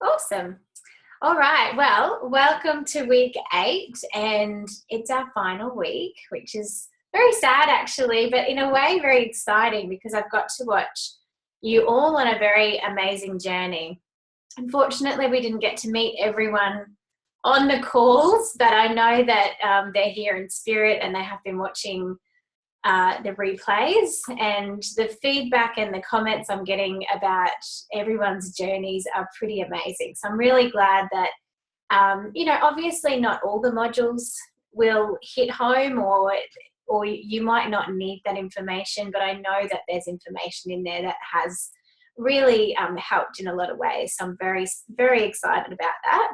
Awesome. All right. Well, welcome to week 8, and it's our final week, which is very sad actually, but in a way very exciting because I've got to watch you all on a very amazing journey. Unfortunately, we didn't get to meet everyone on the calls, but I know that they're here in spirit and they have been watching the replays, and the feedback and the comments I'm getting about everyone's journeys are pretty amazing. So I'm really glad that, obviously not all the modules will hit home, or you might not need that information, but I know that there's information in there that has really helped in a lot of ways. So I'm very, very excited about that.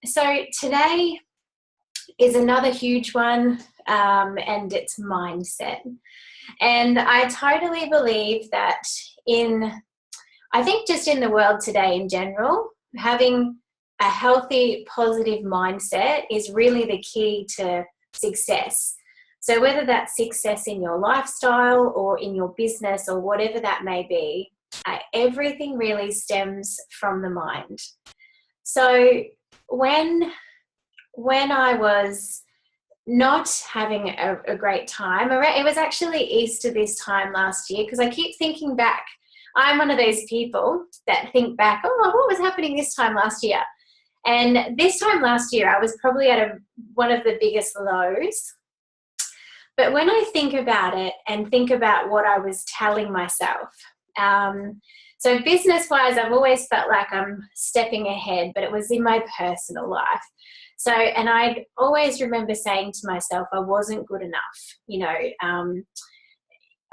So today is another huge one, and it's mindset. And I totally believe that I think just in the world today in general, having a healthy, positive mindset is really the key to success. So whether that's success in your lifestyle or in your business or whatever that may be, everything really stems from the mind. So when I was not having a great time, it was actually Easter this time last year, because I keep thinking back. I'm one of those people that think back, oh, what was happening this time last year? And this time last year, I was probably at one of the biggest lows. But when I think about it and think about what I was telling myself, so business-wise, I've always felt like I'm stepping ahead, but it was in my personal life. So, and I'd always remember saying to myself, I wasn't good enough,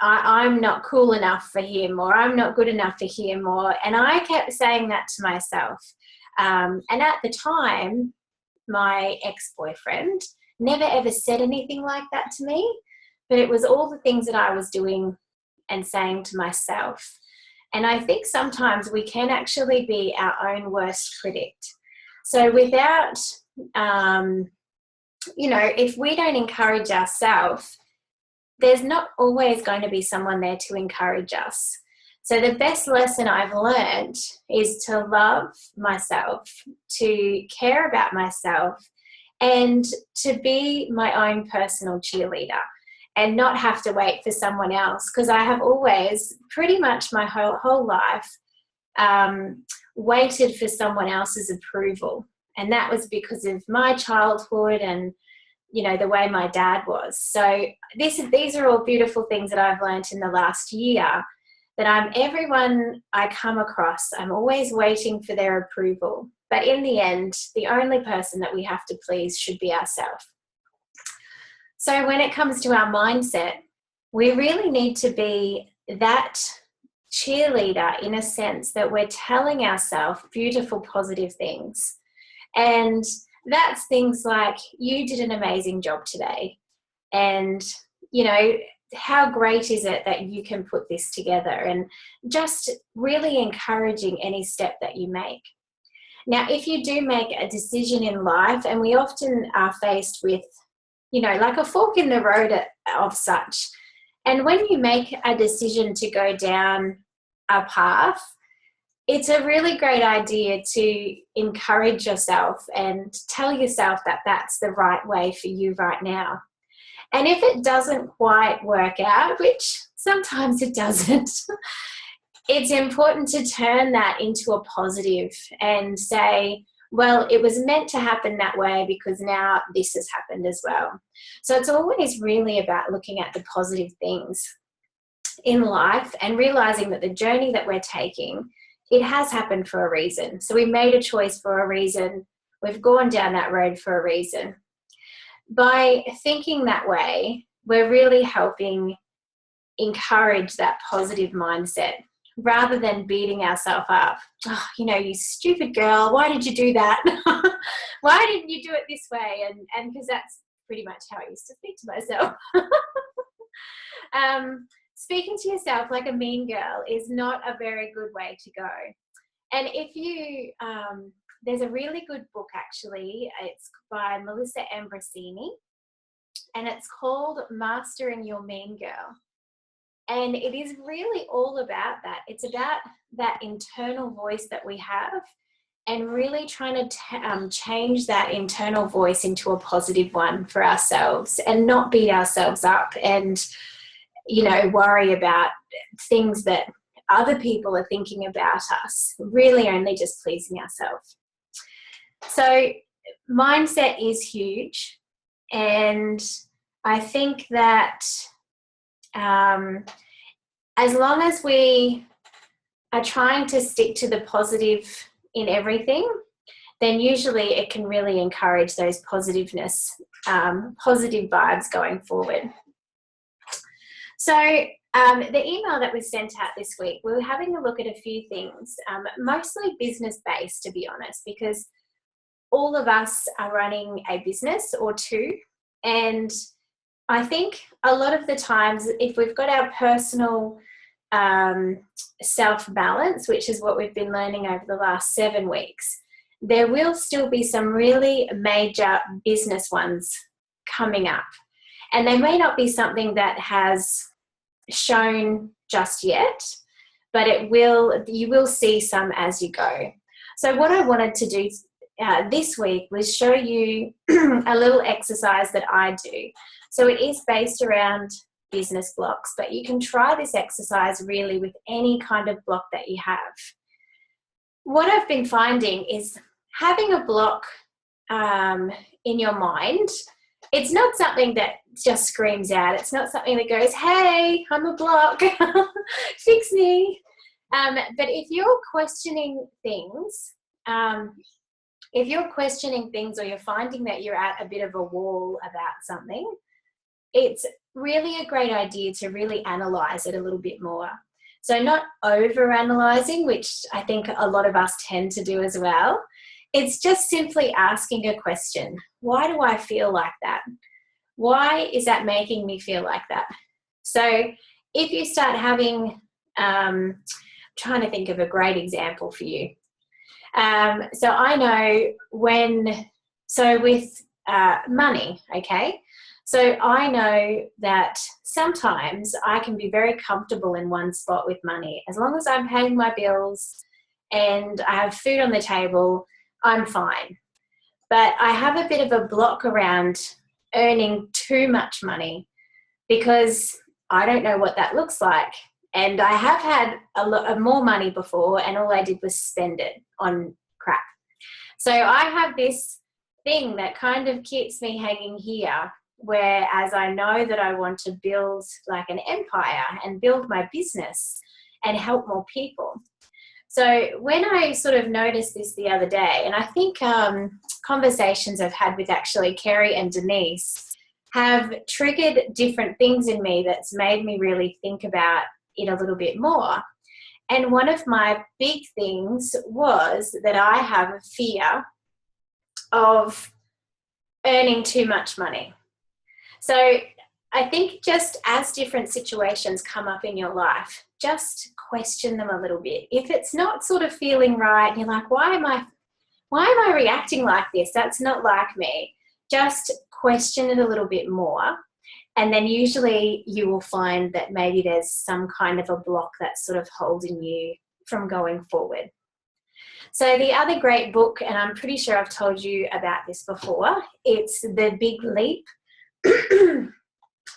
I'm not cool enough for him, or I'm not good enough for him, and I kept saying that to myself. And at the time, my ex-boyfriend never ever said anything like that to me, but it was all the things that I was doing and saying to myself. And I think sometimes we can actually be our own worst critic. So without, if we don't encourage ourselves, there's not always going to be someone there to encourage us. So the best lesson I've learned is to love myself, to care about myself, and to be my own personal cheerleader and not have to wait for someone else. Because I have always, pretty much my whole life, waited for someone else's approval. And that was because of my childhood and, the way my dad was. So these are all beautiful things that I've learned in the last year, that everyone I come across, I'm always waiting for their approval. But in the end, the only person that we have to please should be ourselves. So when it comes to our mindset, we really need to be that cheerleader, in a sense that we're telling ourselves beautiful, positive things. And that's things like, you did an amazing job today. And, how great is it that you can put this together? And just really encouraging any step that you make. Now, if you do make a decision in life, and we often are faced with, like a fork in the road of such. And when you make a decision to go down a path, it's a really great idea to encourage yourself and tell yourself that that's the right way for you right now. And if it doesn't quite work out, which sometimes it doesn't, it's important to turn that into a positive and say, well, it was meant to happen that way because now this has happened as well. So it's always really about looking at the positive things in life and realizing that the journey that we're taking, it has happened for a reason. So we made a choice for a reason. We've gone down that road for a reason. By thinking that way, we're really helping encourage that positive mindset rather than beating ourselves up. Oh, you stupid girl, why did you do that? Why didn't you do it this way? And because that's pretty much how I used to speak to myself. Speaking to yourself like a mean girl is not a very good way to go. And if you, there's a really good book actually, it's by Melissa Ambrosini, and it's called Mastering Your Mean Girl. And it is really all about that. It's about that internal voice that we have, and really trying to change that internal voice into a positive one for ourselves, and not beat ourselves up and, worry about things that other people are thinking about us, really only just pleasing ourselves. So mindset is huge. And I think that as long as we are trying to stick to the positive in everything, then usually it can really encourage those positive vibes going forward. So the email that was sent out this week, we were having a look at a few things, mostly business-based, to be honest, because all of us are running a business or two. And I think a lot of the times, if we've got our personal self-balance, which is what we've been learning over the last 7 weeks, there will still be some really major business ones coming up. And they may not be something that has shown just yet, but you will see some as you go. So what I wanted to do this week was show you a little exercise that I do. So it is based around business blocks, but you can try this exercise really with any kind of block that you have. What I've been finding is having a block in your mind, it's not something that just screams out. It's not something that goes, hey, I'm a block, fix me. But if you're questioning things, or you're finding that you're at a bit of a wall about something, it's really a great idea to really analyze it a little bit more. So not over-analyzing, which I think a lot of us tend to do as well. It's just simply asking a question. Why do I feel like that? Why is that making me feel like that? So if you start having, trying to think of a great example for you. So I know with money, okay? So I know that sometimes I can be very comfortable in one spot with money. As long as I'm paying my bills and I have food on the table, I'm fine. But I have a bit of a block around earning too much money because I don't know what that looks like. And I have had a lot of more money before, and all I did was spend it on crap. So I have this thing that kind of keeps me hanging here, whereas I know that I want to build like an empire and build my business and help more people. So when I sort of noticed this the other day, and I think conversations I've had with actually Kerry and Denise have triggered different things in me that's made me really think about it a little bit more. And one of my big things was that I have a fear of earning too much money. So I think just as different situations come up in your life, just question them a little bit. If it's not sort of feeling right, and you're like, why am I reacting like this? That's not like me. Just question it a little bit more. And then usually you will find that maybe there's some kind of a block that's sort of holding you from going forward. So the other great book, and I'm pretty sure I've told you about this before, it's The Big Leap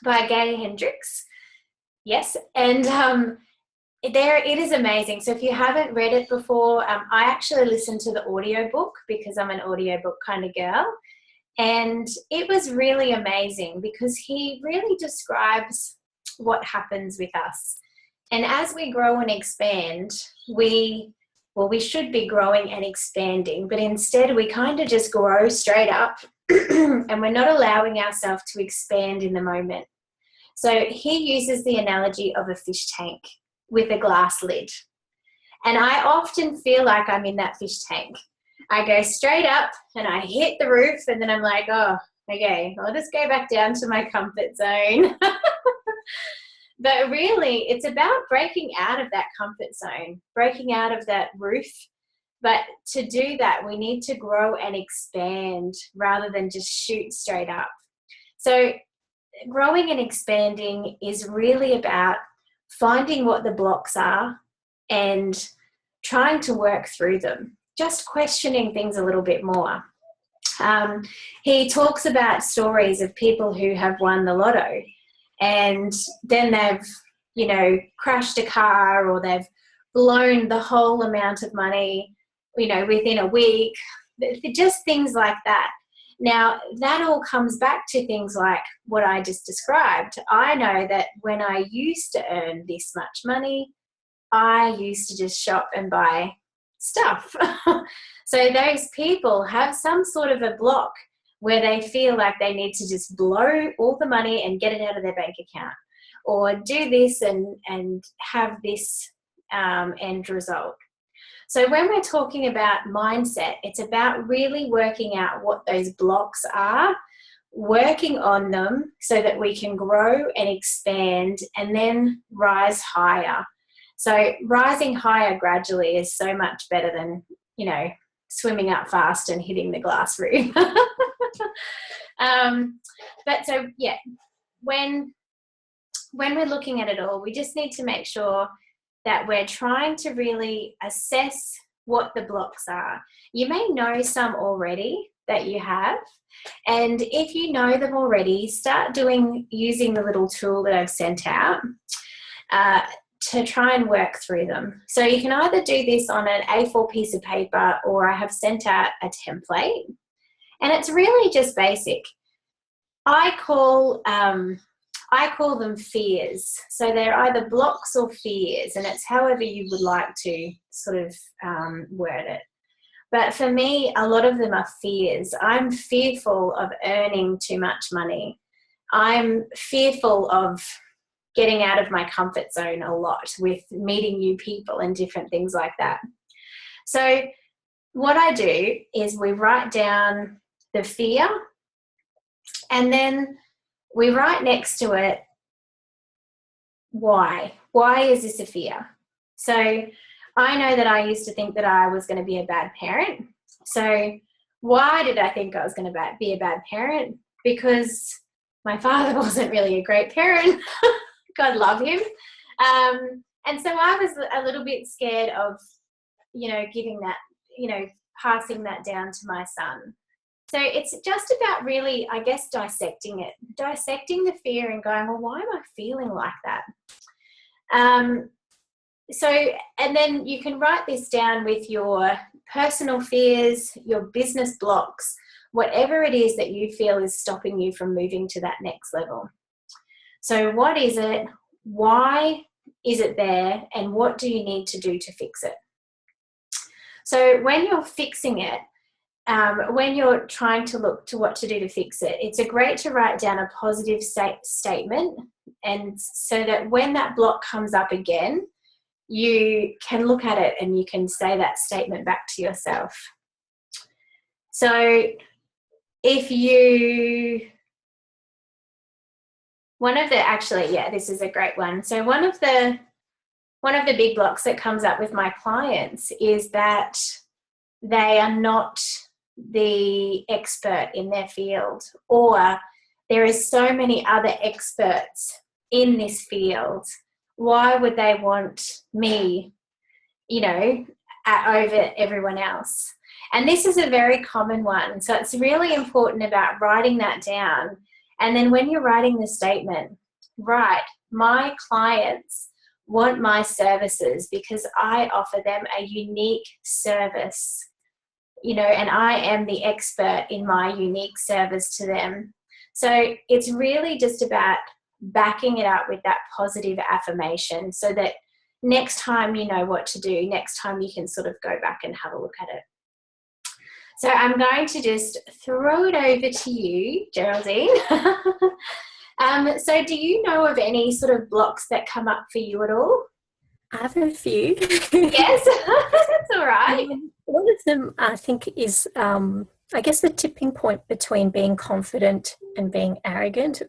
by Gay Hendricks. Yes, and it is amazing. So if you haven't read it before, I actually listened to the audiobook because I'm an audiobook kind of girl. And it was really amazing because he really describes what happens with us. And as we grow and expand, we should be growing and expanding, but instead we kind of just grow straight up and we're not allowing ourselves to expand in the moment. So he uses the analogy of a fish tank with a glass lid. And I often feel like I'm in that fish tank. I go straight up and I hit the roof and then I'm like, oh, okay, I'll just go back down to my comfort zone. But really, it's about breaking out of that comfort zone, breaking out of that roof. But to do that, we need to grow and expand rather than just shoot straight up. So growing and expanding is really about finding what the blocks are and trying to work through them, just questioning things a little bit more. He talks about stories of people who have won the lotto and then they've, you know, crashed a car or they've blown the whole amount of money, you know, within a week, just things like that. Now, that all comes back to things like what I just described. I know that when I used to earn this much money, I used to just shop and buy stuff. So those people have some sort of a block where they feel like they need to just blow all the money and get it out of their bank account, or do this and have this end result. So when we're talking about mindset, it's about really working out what those blocks are, working on them so that we can grow and expand and then rise higher. So rising higher gradually is so much better than, you know, swimming up fast and hitting the glass roof. But so, yeah, when we're looking at it all, we just need to make sure that we're trying to really assess what the blocks are. You may know some already that you have, and if you know them already, start using the little tool that I've sent out to try and work through them. So you can either do this on an A4 piece of paper, or I have sent out a template, and it's really just basic. I call them fears. So they're either blocks or fears, and it's however you would like to sort of word it. But for me, a lot of them are fears. I'm fearful of earning too much money. I'm fearful of getting out of my comfort zone a lot with meeting new people and different things like that. So what I do is we write down the fear, and then we write next to it, why? Why is this a fear? So I know that I used to think that I was going to be a bad parent. So why did I think I was going to be a bad parent? Because my father wasn't really a great parent. God love him. And so I was a little bit scared of, you know, giving that, you know, passing that down to my son. So it's just about really, I guess, dissecting the fear and going, well, why am I feeling like that? And then you can write this down with your personal fears, your business blocks, whatever it is that you feel is stopping you from moving to that next level. So what is it? Why is it there? And what do you need to do to fix it? So when you're fixing it, when you're trying to look to what to do to fix it, it's great to write down a positive statement, and so that when that block comes up again, you can look at it and you can say that statement back to yourself. So this is a great one. So one of the big blocks that comes up with my clients is that they are not the expert in their field, or there is so many other experts in this field. Why would they want me, you know, over everyone else? And this is a very common one. So it's really important about writing that down. And then when you're writing the statement, write, my clients want my services because I offer them a unique service, you know, and I am the expert in my unique service to them. So it's really just about backing it up with that positive affirmation so that next time you know what to do, next time you can sort of go back and have a look at it. So I'm going to just throw it over to you, Geraldine. So do you know of any sort of blocks that come up for you at all? I have a few. Yes, that's all right. One of them, I think, is, I guess, the tipping point between being confident and being arrogant.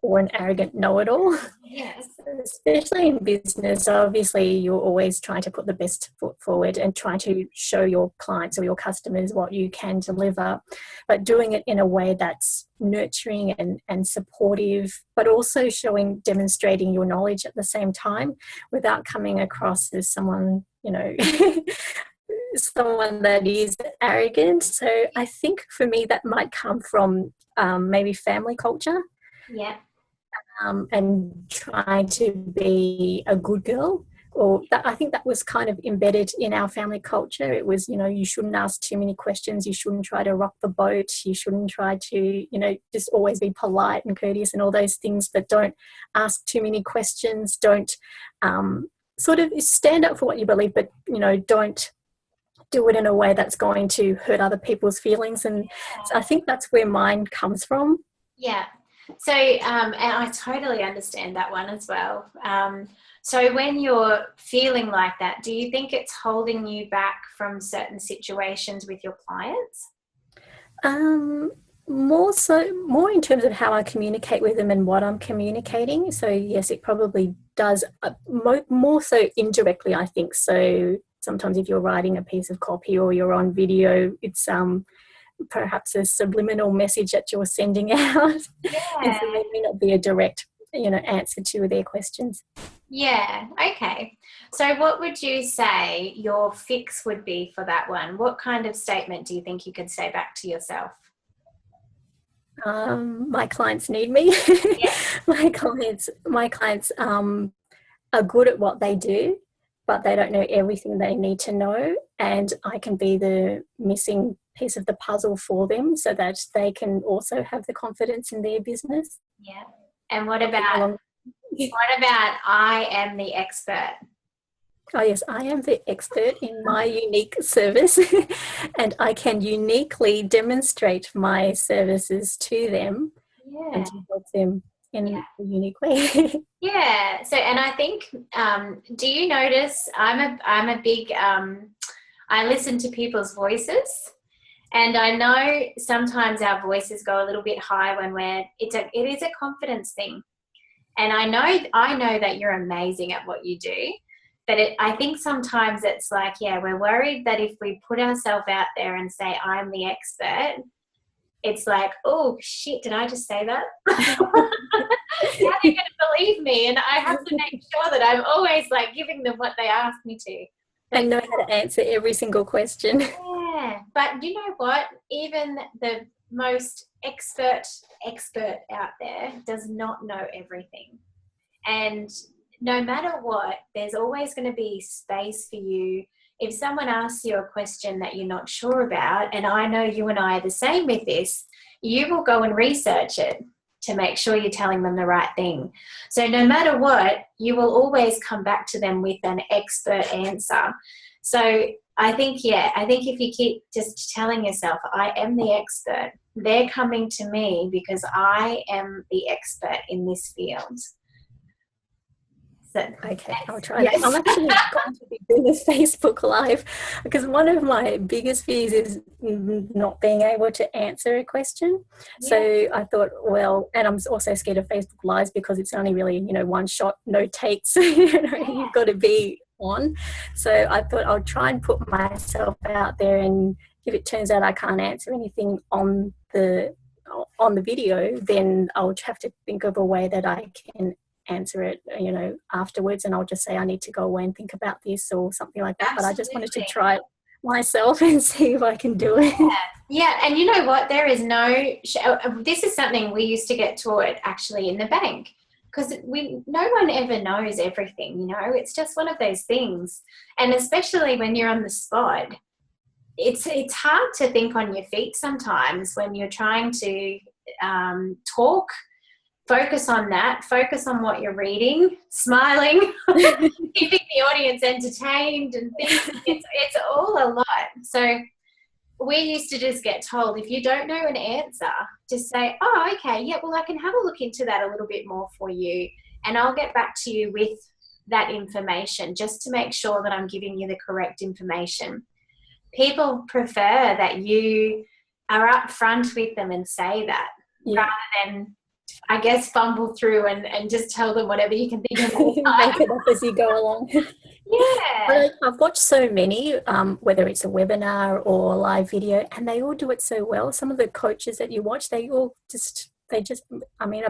or an arrogant know-it-all. Yes. Especially in business, obviously you're always trying to put the best foot forward and try to show your clients or your customers what you can deliver, but doing it in a way that's nurturing and supportive, but also demonstrating your knowledge at the same time without coming across as someone, someone that is arrogant. So I think for me that might come from maybe family culture. Yeah. And trying to be a good girl. I think that was kind of embedded in our family culture. It was, you shouldn't ask too many questions. You shouldn't try to rock the boat. You shouldn't try to, just always be polite and courteous and all those things, but don't ask too many questions. Don't sort of stand up for what you believe, but, don't do it in a way that's going to hurt other people's feelings. And so I think that's where mine comes from. Yeah. So, and I totally understand that one as well. So when you're feeling like that, do you think it's holding you back from certain situations with your clients? More in terms of how I communicate with them and what I'm communicating. So yes, it probably does, more so indirectly, I think. So sometimes if you're writing a piece of copy or you're on video, it's perhaps a subliminal message that you're sending out. Yeah. And so there may not be a direct, answer to their questions. Yeah. Okay. So what would you say your fix would be for that one? What kind of statement do you think you could say back to yourself? My clients need me. Yeah. my clients are good at what they do, but they don't know everything they need to know. And I can be the missing piece of the puzzle for them so that they can also have the confidence in their business. Yeah. And what about I am the expert? Oh yes, I am the expert in my unique service and I can uniquely demonstrate my services to them and to help them in a unique way. Yeah. So, and I think, do you notice I'm a big, I listen to people's voices, and I know sometimes our voices go a little bit high when it is a confidence thing. And I know that you're amazing at what you do, but I think sometimes it's like, we're worried that if we put ourselves out there and say, I'm the expert, it's like, oh shit, did I just say that? How are you going to believe me? And I have to make sure that I'm always like giving them what they ask me to. And know how to answer every single question. Yeah, but you know what? Even the most expert out there does not know everything. And no matter what, there's always going to be space for you. If someone asks you a question that you're not sure about, and I know you and I are the same with this, you will go and research it to make sure you're telling them the right thing. So no matter what, you will always come back to them with an expert answer. So I think if you keep just telling yourself, I am the expert, they're coming to me because I am the expert in this field. Okay, I'll try that. I'm actually going to be doing a Facebook Live because one of my biggest fears is not being able to answer a question. Yeah. So I thought, and I'm also scared of Facebook Lives because it's only really, one shot, no takes. You've got to be on. So I thought I'll try and put myself out there, and if it turns out I can't answer anything on the video, then I'll have to think of a way that I can answer it, afterwards, and I'll just say I need to go away and think about this or something like that. Absolutely. But I just wanted to try it myself and see if I can do it. Yeah, and you know what? There is this is something we used to get taught actually in the bank, because no one ever knows everything, it's just one of those things. And especially when you're on the spot, it's hard to think on your feet sometimes when you're trying to talk. Focus on that. Focus on what you're reading, smiling, keeping the audience entertained and things. It's all a lot. So we used to just get told, if you don't know an answer, just say, oh, okay, yeah, well, I can have a look into that a little bit more for you, and I'll get back to you with that information just to make sure that I'm giving you the correct information. People prefer that you are upfront with them and say that rather than Yeah. I guess, fumble through and just tell them whatever you can think of all the time. Make it up as you go along. Yeah. I've watched so many, whether it's a webinar or a live video, and they all do it so well. Some of the coaches that you watch, I mean,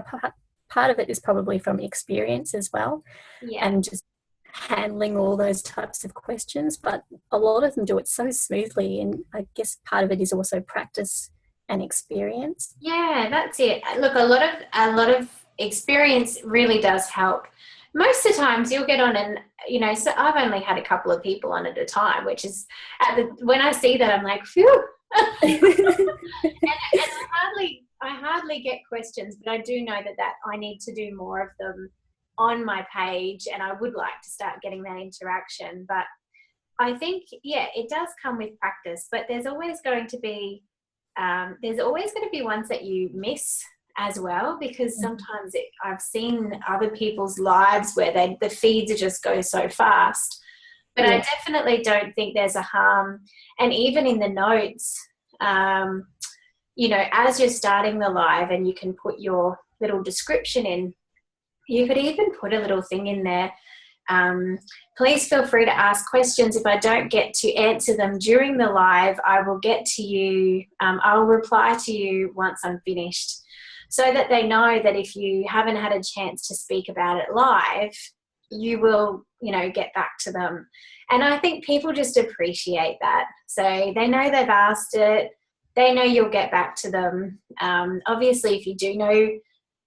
part of it is probably from experience as well, and just handling all those types of questions. But a lot of them do it so smoothly, and I guess part of it is also practice and experience. Yeah, that's it. Look, a lot of experience really does help. Most of the times you'll get on and, so I've only had a couple of people on at a time, which is when I see that, I'm like, phew. and I hardly get questions, but I do know that I need to do more of them on my page, and I would like to start getting that interaction. But I think, it does come with practice, but there's always going to be ones that you miss as well, because sometimes I've seen other people's lives where the feeds just go so fast. But I definitely don't think there's a harm. And even in the notes, as you're starting the live and you can put your little description in, you could even put a little thing in there. Please feel free to ask questions. If I don't get to answer them during the live, I will get to you. I will reply to you once I'm finished, so that they know that if you haven't had a chance to speak about it live, you will, get back to them. And I think people just appreciate that. So they know they've asked it. They know you'll get back to them. Obviously, if you do know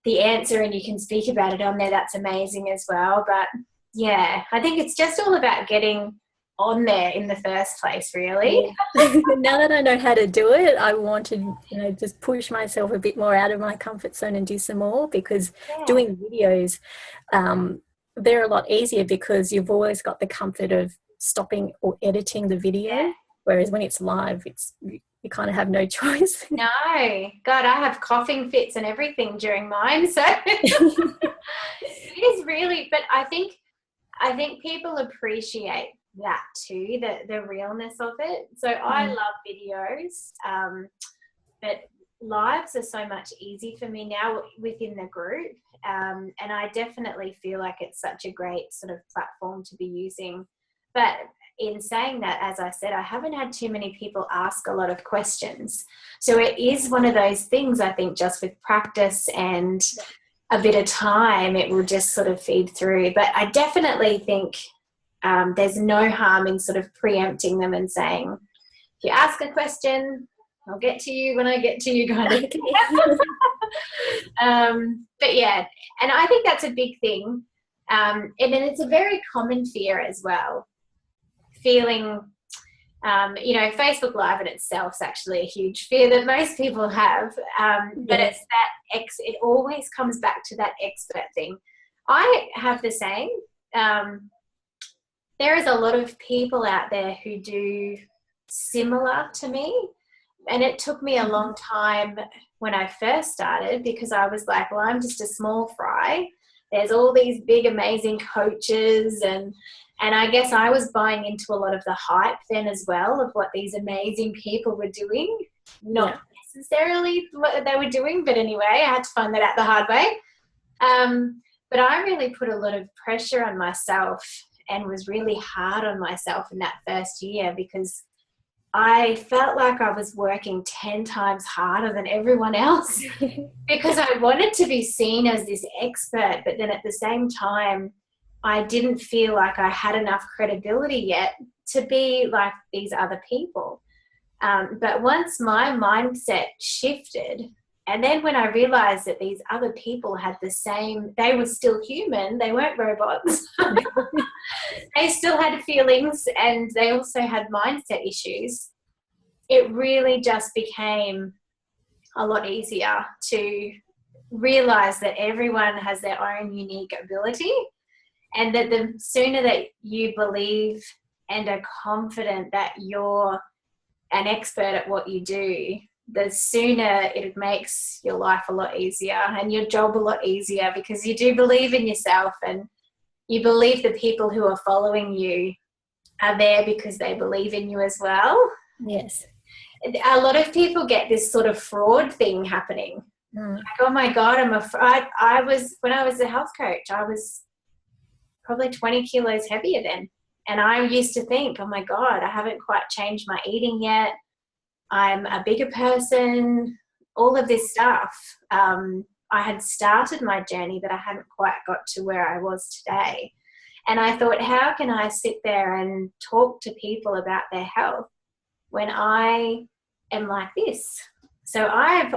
the answer and you can speak about it on there, that's amazing as well. But yeah, I think it's just all about getting on there in the first place, really. Now that I know how to do it, I want to, just push myself a bit more out of my comfort zone and do some more, because doing videos, they're a lot easier because you've always got the comfort of stopping or editing the video, whereas when it's live, you kind of have no choice. No, God, I have coughing fits and everything during mine, so it is really. But I think people appreciate that too, the realness of it. So I love videos, but lives are so much easier for me now within the group, and I definitely feel like it's such a great sort of platform to be using. But in saying that, as I said, I haven't had too many people ask a lot of questions. So it is one of those things, I think, just with practice and a bit of time, it will just sort of feed through. But I definitely think there's no harm in sort of preempting them and saying, if you ask a question, I'll get to you when I get to you, kind of. But yeah, and I think that's a big thing. And then it's a very common fear as well. Feeling, Facebook Live in itself is actually a huge fear that most people have. But it's that it always comes back to that expert thing. I have the same. There is a lot of people out there who do similar to me. And it took me a long time when I first started, because I was like, well, I'm just a small fry. There's all these big, amazing coaches, and I guess I was buying into a lot of the hype then as well of what these amazing people were doing. Not necessarily what they were doing, but anyway, I had to find that out the hard way. But I really put a lot of pressure on myself and was really hard on myself in that first year, because I felt like I was working 10 times harder than everyone else because I wanted to be seen as this expert, but then at the same time, I didn't feel like I had enough credibility yet to be like these other people. But once my mindset shifted, and then when I realized that these other people had the same, they were still human, they weren't robots. They still had feelings and they also had mindset issues. It really just became a lot easier to realize that everyone has their own unique ability, and that the sooner that you believe and are confident that you're an expert at what you do, the sooner it makes your life a lot easier and your job a lot easier, because you do believe in yourself and you believe the people who are following you are there because they believe in you as well. Yes. A lot of people get this sort of fraud thing happening Mm. Like, oh my God, I'm afraid. When I was a health coach, I was probably 20 kilos heavier then. And I used to think, oh my God, I haven't quite changed my eating yet. I'm a bigger person, all of this stuff. I had started my journey, but I hadn't quite got to where I was today. And I thought, how can I sit there and talk to people about their health when I am like this? So I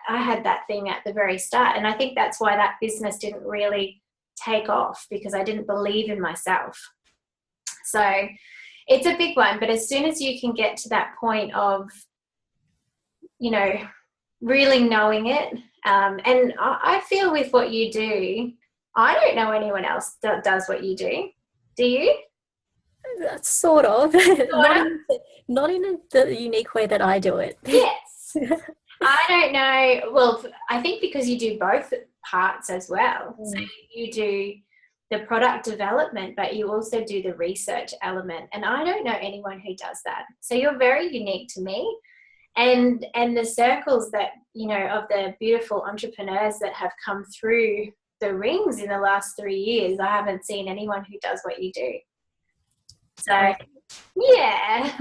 had that thing at the very start. And I think that's why that business didn't really take off, because I didn't believe in myself. So it's a big one. But as soon as you can get to that point of, you know, really knowing it, and I feel with what you do, I don't know anyone else that does what you do. Do you? Sort of. Sort of? Not in the unique way that I do it. Yes. I don't know. Well, I think because you do both parts as well. So you do the product development, but you also do the research element. And I don't know anyone who does that. So you're very unique to me. And the circles that, you know, of the beautiful entrepreneurs that have come through the rings in the last 3 years, I haven't seen anyone who does what you do. So, yeah.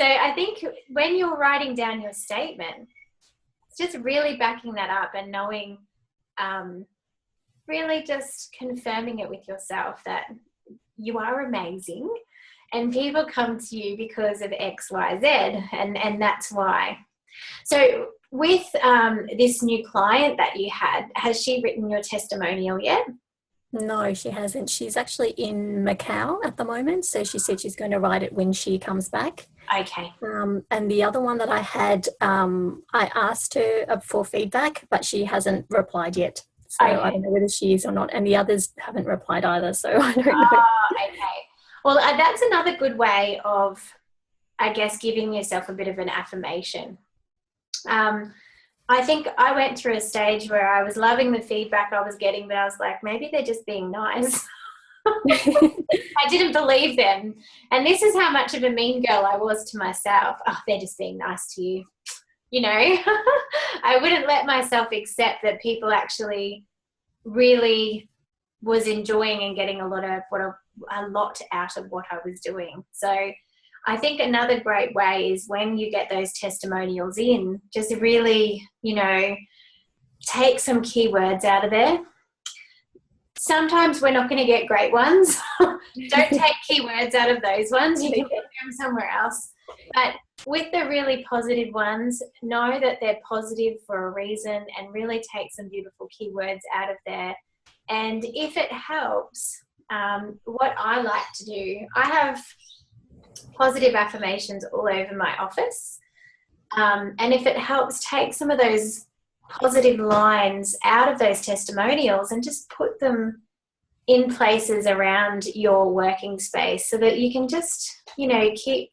So I think when you're writing down your statement, it's just really backing that up and knowing, really just confirming it with yourself that you are amazing and people come to you because of X, Y, Z, and that's why. So with this new client that you had, has she written your testimonial yet? No, she hasn't. She's actually in Macau at the moment. So she said she's going to write it when she comes back. Okay. And the other one that I had, I asked her for feedback, but she hasn't replied yet. So okay. I don't know whether she is or not. And the others haven't replied either. So I don't know. Oh, okay. Well, that's another good way of, I guess, giving yourself a bit of an affirmation. I think I went through a stage where I was loving the feedback I was getting, but I was like, maybe they're just being nice. I didn't believe them. And this is how much of a mean girl I was to myself. Oh, they're just being nice to you. You know, I wouldn't let myself accept that people actually really was enjoying and getting a lot out of what I was doing. So I think another great way is when you get those testimonials in, just really, you know, take some keywords out of there. Sometimes we're not going to get great ones. Don't take keywords out of those ones. You can put them somewhere else. But with the really positive ones, know that they're positive for a reason and really take some beautiful keywords out of there. And if it helps, what I like to do, I have positive affirmations all over my office. And if it helps, take some of those positive lines out of those testimonials and just put them in places around your working space so that you can just, you know, keep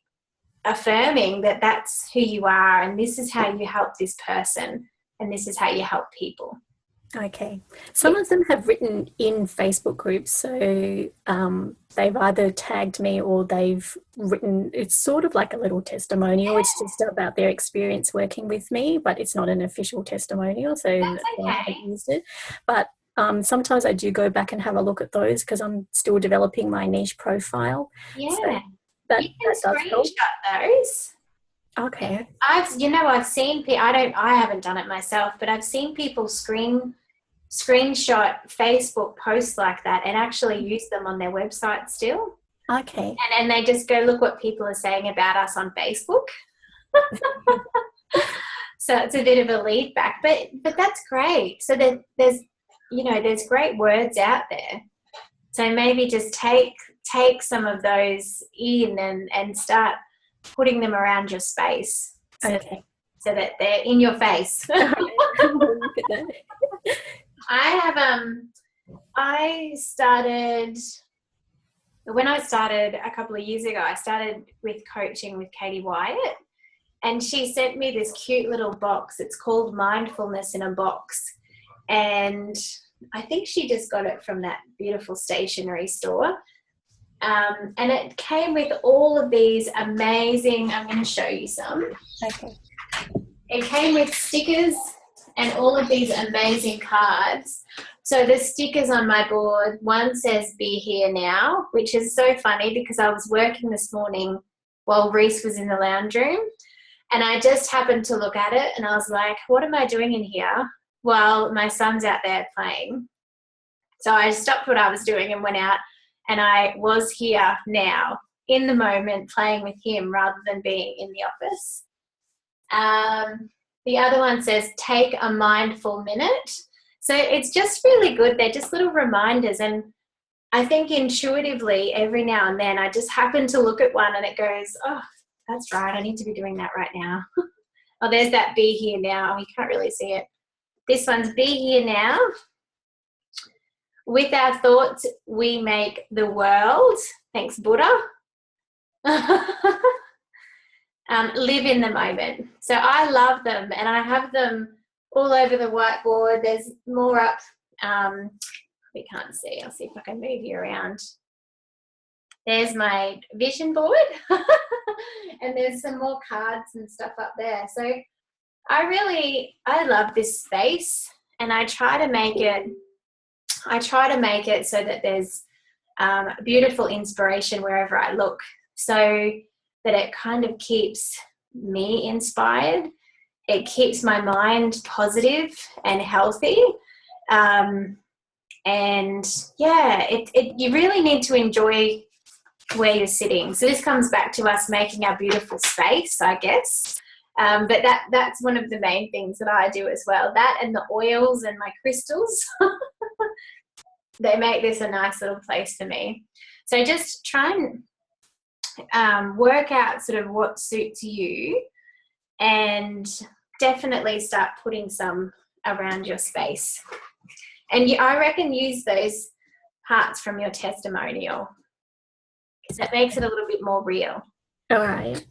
affirming that that's who you are and this is how you help this person and this is how you help people. Okay. Some of them have written in Facebook groups, so they've either tagged me or they've written, it's sort of like a little testimonial. It's just about their experience working with me, but it's not an official testimonial, so that's okay. I haven't used it. But sometimes I do go back and have a look at those because I'm still developing my niche profile. Yeah. So that does help. Those. Okay. I've seen people, I haven't done it myself, but I've seen people screenshot Facebook posts like that and actually use them on their website still. Okay. And they just go, look what people are saying about us on Facebook. So it's a bit of a lead back, but that's great. So there's great words out there. So maybe just take some of those in and start putting them around your space so that they're in your face. When I started a couple of years ago, I started with coaching with Katie Wyatt, and she sent me this cute little box. It's called Mindfulness in a Box. And I think she just got it from that beautiful stationery store. And it came with all of these amazing, I'm going to show you some. Okay. it came with stickers and all of these amazing cards. So the stickers on my board, one says "Be Here Now," which is so funny because I was working this morning while Reese was in the lounge room, and I just happened to look at it and I was like, what am I doing in here while my son's out there playing? So I stopped what I was doing and went out, and I was here now in the moment playing with him rather than being in the office. The other one says "Take a mindful minute." So it's just really good. They're just little reminders, and I think intuitively every now and then I just happen to look at one and it goes, oh, that's right, I need to be doing that right now. Oh, there's that "Be Here Now." Oh, you can't really see it. This one's "Be Here Now. With our thoughts, we make the world." Thanks, Buddha. Live in the moment. So I love them, and I have them all over the whiteboard. There's more up. We can't see. I'll see if I can move you around. There's my vision board, and there's some more cards and stuff up there. So I love this space, and I try to make it so that there's beautiful inspiration wherever I look, so that it kind of keeps me inspired. It keeps my mind positive and healthy. And yeah, you really need to enjoy where you're sitting. So this comes back to us making our beautiful space, I guess. But that's one of the main things that I do as well. That and the oils and my crystals, they make this a nice little place for me. So just try and work out sort of what suits you, and definitely start putting some around your space. And I reckon use those parts from your testimonial, because it makes it a little bit more real. All right.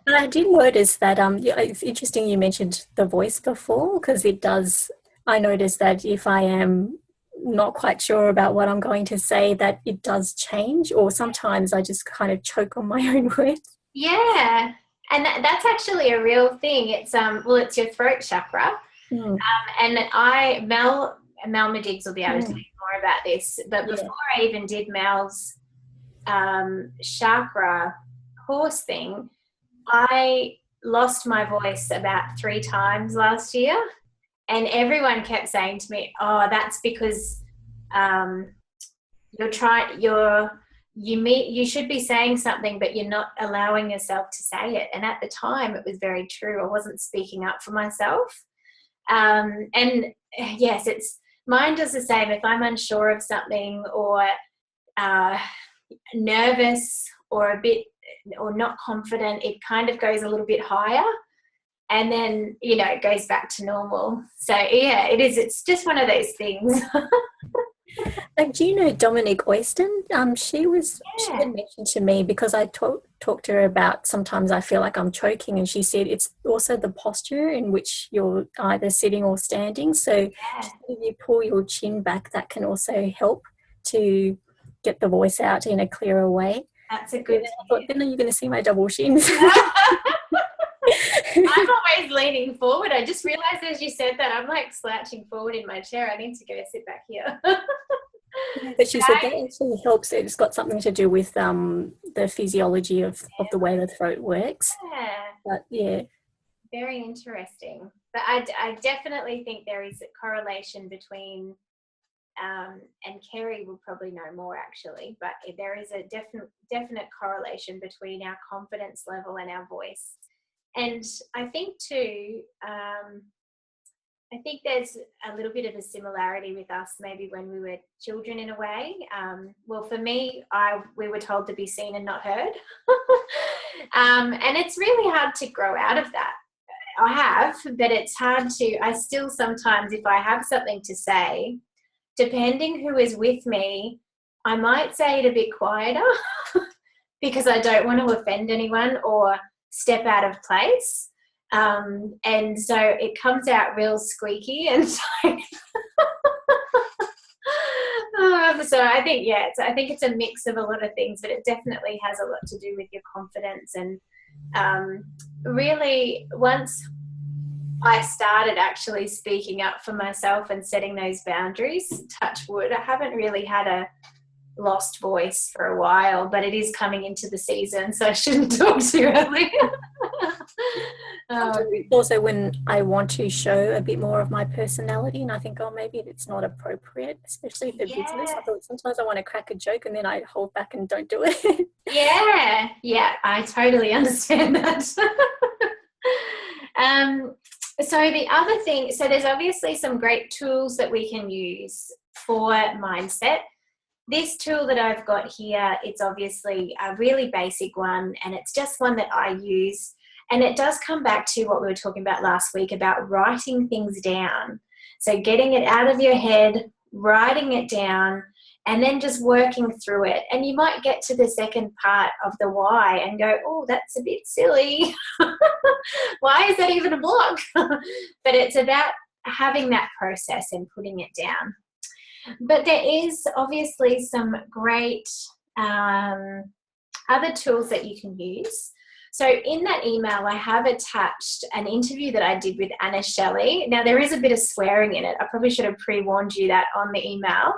I did notice that it's interesting you mentioned the voice before, because I noticed that if I am not quite sure about what I'm going to say, that it does change, or sometimes I just kind of choke on my own words. Yeah, and that's actually a real thing. It's it's your throat chakra. And Mel Mediggs will be able to tell you more about this, but before I even did Mel's chakra course thing, I lost my voice about 3 times last year, and everyone kept saying to me, oh, that's because you should be saying something, but you're not allowing yourself to say it. And at the time it was very true. I wasn't speaking up for myself. And yes, mine does the same. If I'm unsure of something, or nervous, or not confident, it kind of goes a little bit higher, and then it goes back to normal. So yeah, it's just one of those things. Do you know Dominique Oyston? She had mentioned to me, because I talked to her about sometimes I feel like I'm choking, and she said it's also the posture in which you're either sitting or standing. So if you pull your chin back, that can also help to get the voice out in a clearer way. That's a good. I thought, then you're going to see my double shins. I'm always leaning forward. I just realized as you said that I'm like slouching forward in my chair. I need to go sit back here. But she said that actually helps. It's got something to do with the physiology of the way the throat works. Yeah. But yeah. Very interesting. But I definitely think there is a correlation between, and Kerry will probably know more actually, but there is a definite correlation between our confidence level and our voice. And I think too, I think there's a little bit of a similarity with us maybe when we were children in a way. Well, for me, we were told to be seen and not heard. And it's really hard to grow out of that. I have, but it's hard I still sometimes, if I have something to say, depending who is with me, I might say it a bit quieter because I don't want to offend anyone or step out of place. And so it comes out real squeaky, and so So I think, I think it's a mix of a lot of things, but it definitely has a lot to do with your confidence. And really, once I started actually speaking up for myself and setting those boundaries, touch wood, I haven't really had a lost voice for a while, but it is coming into the season, so I shouldn't talk too early. Also, when I want to show a bit more of my personality, and I think, oh, maybe it's not appropriate, especially for business. I thought sometimes I want to crack a joke and then I hold back and don't do it. Yeah, I totally understand that. So the other thing, so there's obviously some great tools that we can use for mindset. This tool that I've got here, it's obviously a really basic one, and it's just one that I use. And it does come back to what we were talking about last week about writing things down. So getting it out of your head, writing it down, and then just working through it. And you might get to the second part of the why and go, oh, that's a bit silly. Why is that even a block? But it's about having that process and putting it down. But there is obviously some great other tools that you can use. So in that email, I have attached an interview that I did with Anna Shelley. Now, there is a bit of swearing in it. I probably should have pre-warned you that on the email.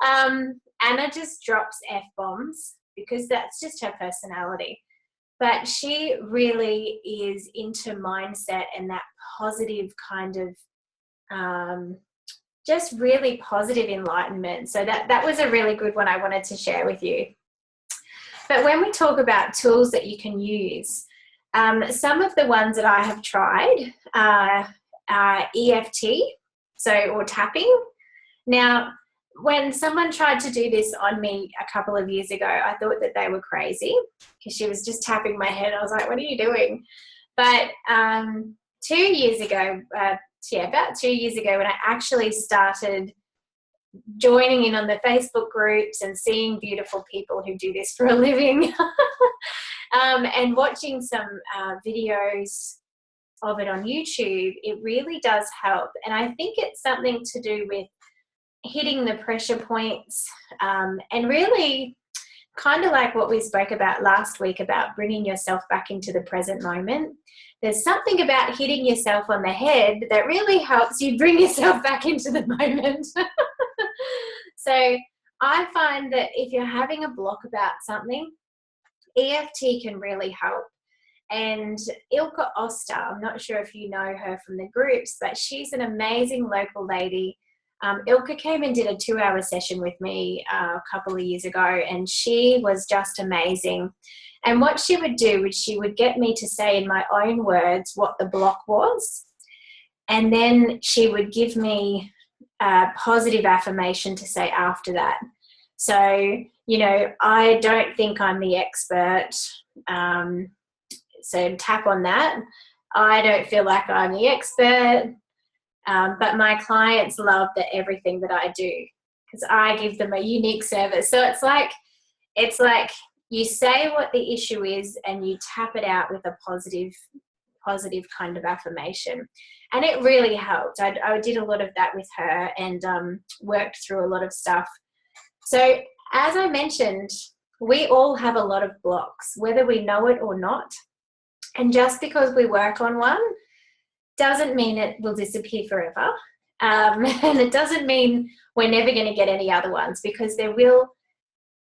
Anna just drops F-bombs because that's just her personality. But she really is into mindset and that positive kind of just really positive enlightenment. So that was a really good one I wanted to share with you. But when we talk about tools that you can use, some of the ones that I have tried are EFT, or tapping. Now, when someone tried to do this on me a couple of years ago, I thought that they were crazy because she was just tapping my head. I was like, what are you doing? But 2 years ago, about 2 years ago, when I actually started joining in on the Facebook groups and seeing beautiful people who do this for a living and watching some videos of it on YouTube, it really does help. And I think it's something to do with hitting the pressure points and really kind of like what we spoke about last week about bringing yourself back into the present moment. There's something about hitting yourself on the head that really helps you bring yourself back into the moment. So I find that if you're having a block about something, EFT can really help. And Ilka Oster, I'm not sure if you know her from the groups, but she's an amazing local lady. Ilka came and did a 2-hour session with me a couple of years ago, and she was just amazing. And what she would do is she would get me to say in my own words what the block was, and then she would give me a positive affirmation to say after that. So, I don't think I'm the expert, so tap on that. I don't feel like I'm the expert. But my clients love everything that I do because I give them a unique service. So it's like you say what the issue is and you tap it out with a positive kind of affirmation. And it really helped. I did a lot of that with her and worked through a lot of stuff. So as I mentioned, we all have a lot of blocks, whether we know it or not. And just because we work on one doesn't mean it will disappear forever. And it doesn't mean we're never going to get any other ones, because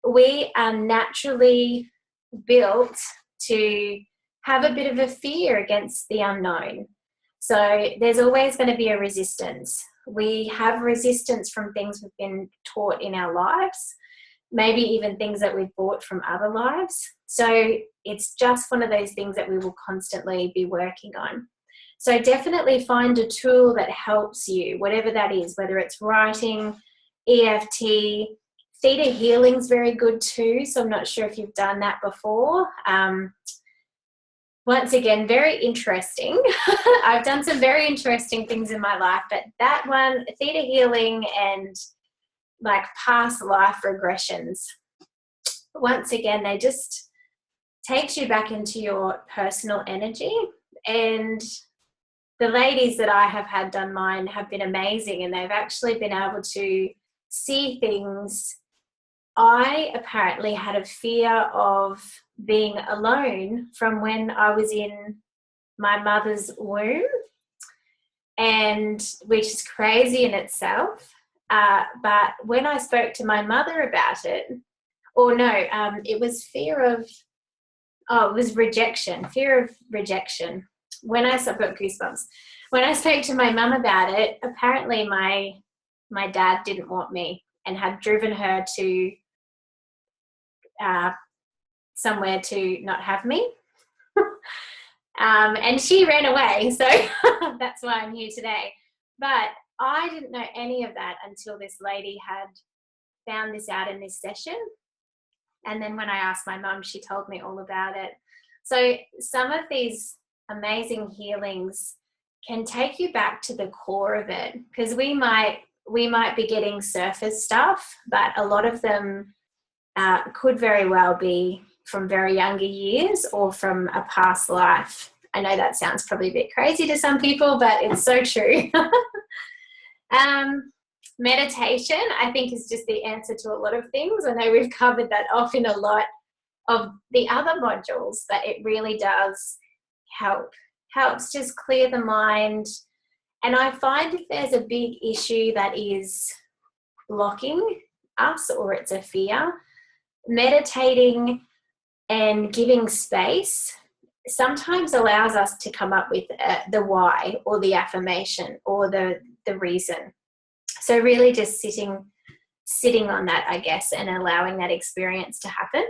we are naturally built to have a bit of a fear against the unknown. So there's always going to be a resistance. We have resistance from things we've been taught in our lives, maybe even things that we've bought from other lives. So it's just one of those things that we will constantly be working on. So definitely find a tool that helps you, whatever that is, whether it's writing, EFT, theta healing's very good too. So I'm not sure if you've done that before. Once again, very interesting. I've done some very interesting things in my life, but that one, theta healing and like past life regressions, once again, they just takes you back into your personal energy. And the ladies that I have had done mine have been amazing, and they've actually been able to see things I apparently had a fear of being alone from when I was in my mother's womb, and which is crazy in itself. But when I spoke to my mother about it, or no, it was it was rejection, fear of rejection. I've got goosebumps. When I spoke to my mum about it, apparently my dad didn't want me and had driven her to somewhere to not have me. And she ran away, so that's why I'm here today. But I didn't know any of that until this lady had found this out in this session. And then when I asked my mum, she told me all about it. So some of these amazing healings can take you back to the core of it, because we might be getting surface stuff, but a lot of them could very well be from very younger years or from a past life. I know that sounds probably a bit crazy to some people, but it's so true. Meditation, I think, is just the answer to a lot of things. I know we've covered that off in a lot of the other modules, but it really does helps just clear the mind. And I find if there's a big issue that is blocking us, or it's a fear, meditating and giving space sometimes allows us to come up with the why, or the affirmation, or the reason. So really just sitting on that, I guess, and allowing that experience to happen.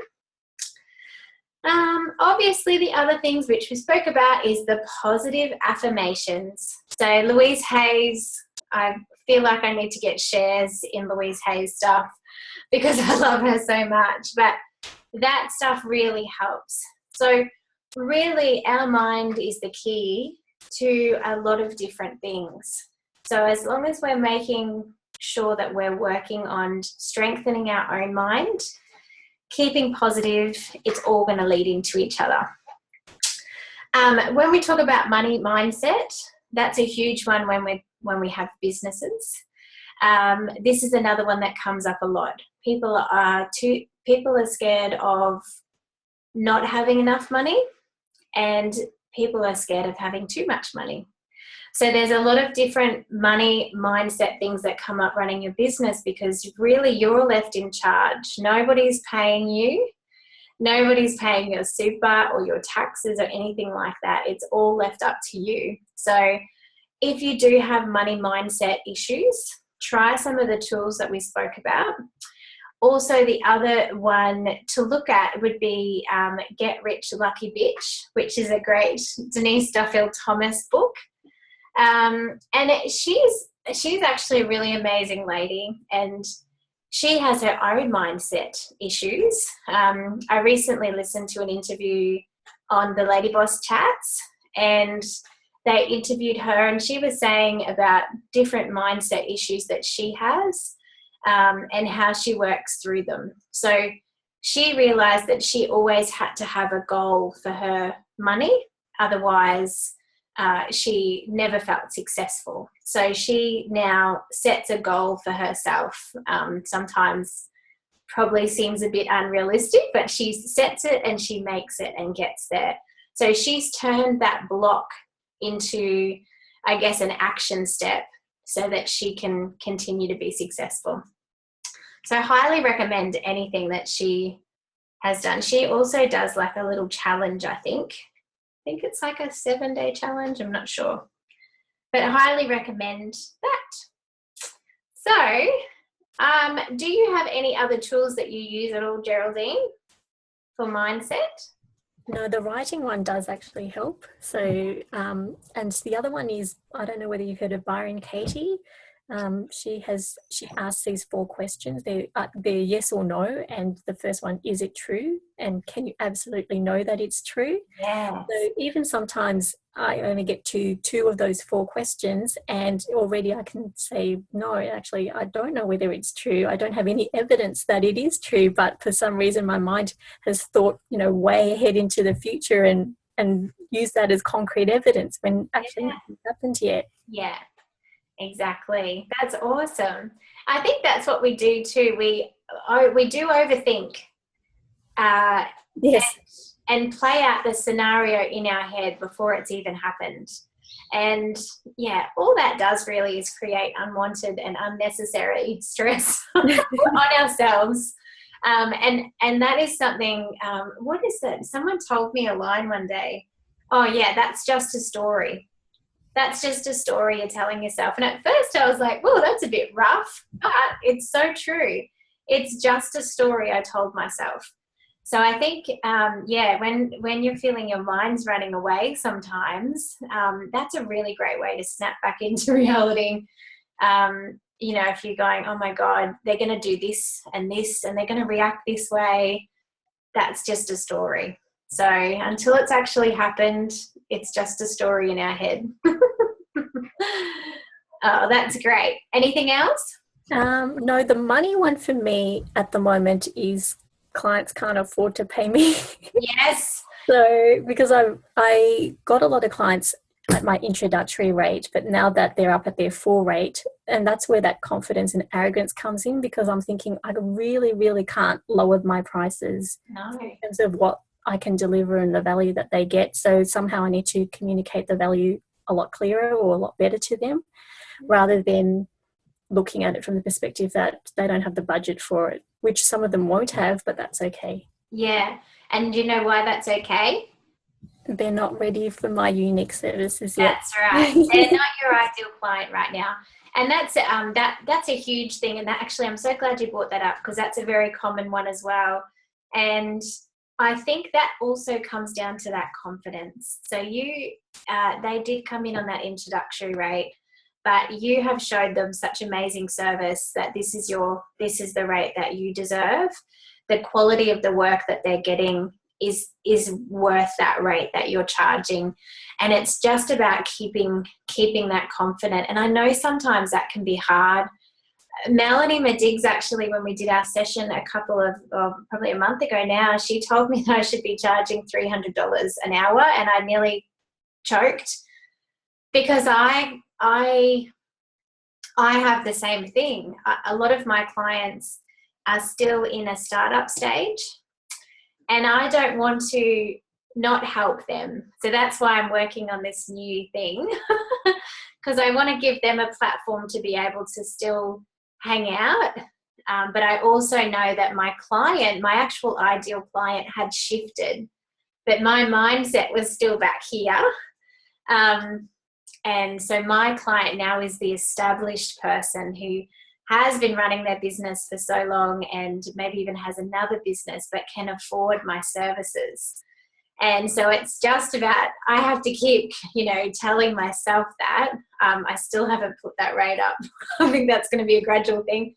Obviously, the other things which we spoke about is the positive affirmations. So Louise Hayes, I feel like I need to get shares in Louise Hayes stuff because I love her so much, but that stuff really helps. So really our mind is the key to a lot of different things. So as long as we're making sure that we're working on strengthening our own mind, keeping positive, it's all going to lead into each other. When we talk about money mindset, that's a huge one when we have businesses. This is another one that comes up a lot. People are scared of not having enough money, and people are scared of having too much money. So there's a lot of different money mindset things that come up running your business, because really you're left in charge. Nobody's paying you. Nobody's paying your super or your taxes or anything like that. It's all left up to you. So if you do have money mindset issues, try some of the tools that we spoke about. Also, the other one to look at would be Get Rich Lucky Bitch, which is a great Denise Duffield Thomas book. And she's actually a really amazing lady, and she has her own mindset issues. I recently listened to an interview on the Lady Boss Chats, and they interviewed her, and she was saying about different mindset issues that she has, and how she works through them. So she realized that she always had to have a goal for her money, otherwise she never felt successful. So she now sets a goal for herself. Sometimes probably seems a bit unrealistic, but she sets it and she makes it and gets there. So she's turned that block into, I guess, an action step so that she can continue to be successful. So I highly recommend anything that she has done. She also does like a little challenge, I think it's like a 7-day challenge. I'm not sure, but I highly recommend that. So, do you have any other tools that you use at all, Geraldine, for mindset? No, the writing one does actually help. So, and the other one is, I don't know whether you've heard of Byron Katie. She asks these 4 questions. They're yes or no, and the first one, is it true? And can you absolutely know that it's true? Yes. So even sometimes I only get to 2 of those 4 questions, and already I can say, no, actually, I don't know whether it's true. I don't have any evidence that it is true, but for some reason my mind has thought, way ahead into the future and use that as concrete evidence when actually nothing's happened yet. Yeah. Exactly. That's awesome. I think that's what we do too. We we do overthink. Yes. And play out the scenario in our head before it's even happened. And yeah, all that does really is create unwanted and unnecessary stress on ourselves. And that is something, what is that? Someone told me a line one day. Oh yeah, that's just a story. That's just a story you're telling yourself. And at first I was like, oh, that's a bit rough, but it's so true. It's just a story I told myself. So I think, when you're feeling your mind's running away sometimes, that's a really great way to snap back into reality. If you're going, oh my God, they're going to do this, and they're going to react this way, that's just a story. So until it's actually happened, it's just a story in our head. Oh, that's great. Anything else? No, the money one for me at the moment is clients can't afford to pay me. Yes. So because I got a lot of clients at my introductory rate, but now that they're up at their full rate, and that's where that confidence and arrogance comes in, because I'm thinking I really, really can't lower my prices in terms of what I can deliver and the value that they get. So somehow I need to communicate the value a lot clearer or a lot better to them, rather than looking at it from the perspective that they don't have the budget for it, which some of them won't have, but that's okay. Yeah. And you know why that's okay? They're not ready for my unique services yet. That's right. They're not your ideal client right now. And that's a huge thing. And actually, I'm so glad you brought that up, because that's a very common one as well. And I think that also comes down to that confidence. So they did come in on that introductory rate, but you have showed them such amazing service that this is the rate that you deserve. The quality of the work that they're getting is worth that rate that you're charging. And it's just about keeping that confident. And I know sometimes that can be hard. Melanie Madiggs, actually, when we did our session probably a month ago now, she told me that I should be charging $300 an hour, and I nearly choked, because I have the same thing. A lot of my clients are still in a startup stage, and I don't want to not help them. So that's why I'm working on this new thing, because I want to give them a platform to be able to still hang out. But I also know that my actual ideal client had shifted, but my mindset was still back here. And so my client now is the established person who has been running their business for so long, and maybe even has another business but can afford my services. And so it's just about, I have to keep, telling myself that. I still haven't put that rate up. I think that's going to be a gradual thing.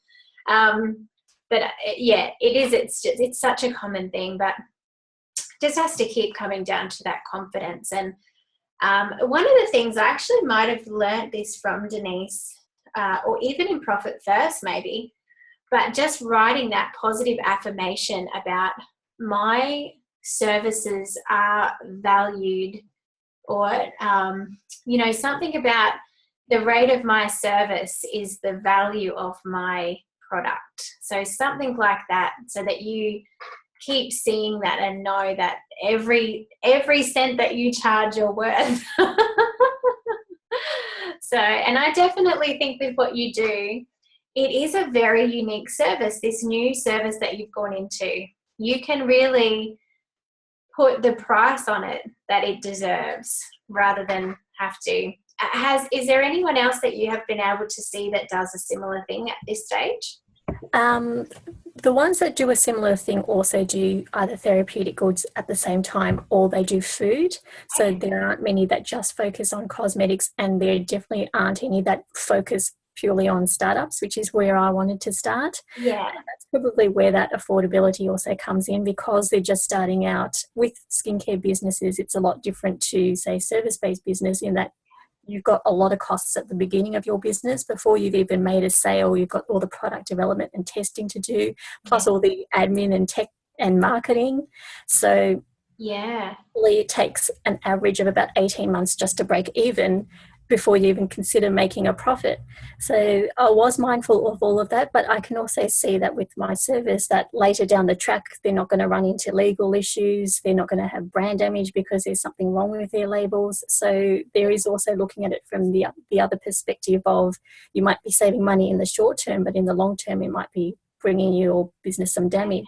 But it is. It's such a common thing, but just has to keep coming down to that confidence. And one of the things, I actually might have learnt this from Denise, or even in Profit First maybe, but just writing that positive affirmation about my services are valued, or something about the rate of my service is the value of my product. So something like that, so that you keep seeing that and know that every cent that you charge, you're worth. So, and I definitely think with what you do, it is a very unique service, this new service that you've gone into. You can really put the price on it that it deserves, rather than have to. Is there anyone else that you have been able to see that does a similar thing at this stage? The ones that do a similar thing also do either therapeutic goods at the same time, or they do food. So there aren't many that just focus on cosmetics, and there definitely aren't any that focus purely on startups, which is where I wanted to start. Yeah. And that's probably where that affordability also comes in, because they're just starting out with skincare businesses. It's a lot different to, say, service-based business, in that you've got a lot of costs at the beginning of your business before you've even made a sale. You've got all the product development and testing to do, plus all the admin and tech and marketing. So it takes an average of about 18 months just to break even. before you even consider making a profit. So I was mindful of all of that, but I can also see that with my service that later down the track, they're not going to run into legal issues. They're not going to have brand damage because there's something wrong with their labels. So there is also looking at it from the other perspective of you might be saving money in the short term, but in the long term, it might be bringing your business some damage.